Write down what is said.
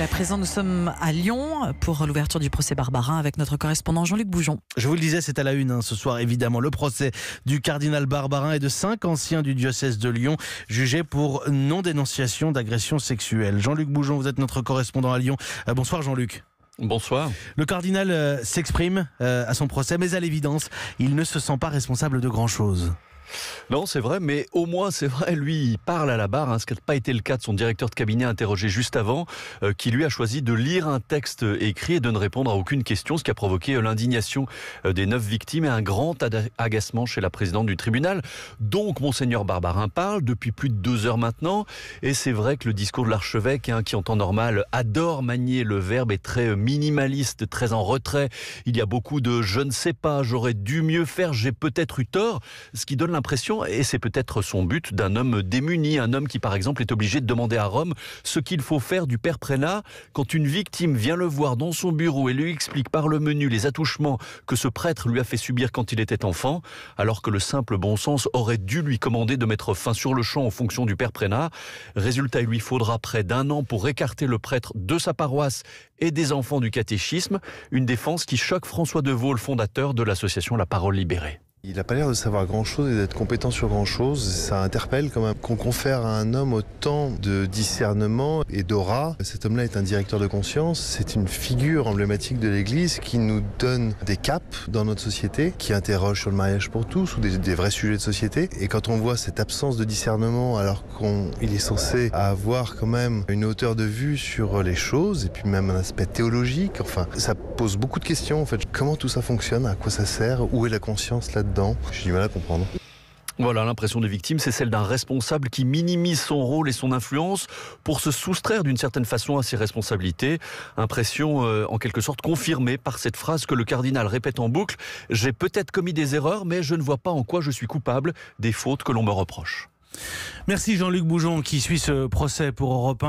À présent, nous sommes à Lyon pour l'ouverture du procès Barbarin avec notre correspondant Jean-Luc Boujon. Je vous le disais, c'est à la une ce soir, évidemment, le procès du cardinal Barbarin et de 5 anciens du diocèse de Lyon jugés pour non-dénonciation d'agression sexuelle. Jean-Luc Boujon, vous êtes notre correspondant à Lyon. Bonsoir Jean-Luc. Bonsoir. Le cardinal s'exprime à son procès, mais à l'évidence, il ne se sent pas responsable de grand-chose. Non, c'est vrai, mais au moins, c'est vrai, lui, il parle à la barre, ce qui n'a pas été le cas de son directeur de cabinet interrogé juste avant, qui lui a choisi de lire un texte écrit et de ne répondre à aucune question, ce qui a provoqué l'indignation des 9 victimes et un grand agacement chez la présidente du tribunal. Donc, Monseigneur Barbarin parle depuis plus de 2 heures maintenant, et c'est vrai que le discours de l'archevêque, qui en temps normal adore manier le verbe, est très minimaliste, très en retrait. Il y a beaucoup de « je ne sais pas, j'aurais dû mieux faire, j'ai peut-être eu tort », ce qui donne l'impression, et c'est peut-être son but, d'un homme démuni, un homme qui par exemple est obligé de demander à Rome ce qu'il faut faire du père Prénat quand une victime vient le voir dans son bureau et lui explique par le menu les attouchements que ce prêtre lui a fait subir quand il était enfant, alors que le simple bon sens aurait dû lui commander de mettre fin sur le champ en fonction du père Prénat. Résultat, il lui faudra près d'1 an pour écarter le prêtre de sa paroisse et des enfants du catéchisme, une défense qui choque François Deveau, le fondateur de l'association La Parole Libérée. Il n'a pas l'air de savoir grand-chose et d'être compétent sur grand-chose. Ça interpelle quand même qu'on confère à un homme autant de discernement et d'aura. Cet homme-là est un directeur de conscience. C'est une figure emblématique de l'Église qui nous donne des caps dans notre société, qui interroge sur le mariage pour tous ou des vrais sujets de société. Et quand on voit cette absence de discernement alors qu'il est censé avoir quand même une hauteur de vue sur les choses et puis même un aspect théologique, enfin, ça pose beaucoup de questions en fait. Comment tout ça fonctionne? À quoi ça sert? Où est la conscience là-dedans? J'ai du mal à comprendre. Voilà, l'impression des victimes, c'est celle d'un responsable qui minimise son rôle et son influence pour se soustraire d'une certaine façon à ses responsabilités. Impression en quelque sorte confirmée par cette phrase que le cardinal répète en boucle. « J'ai peut-être commis des erreurs, mais je ne vois pas en quoi je suis coupable des fautes que l'on me reproche. » Merci Jean-Luc Boujon qui suit ce procès pour Europe 1.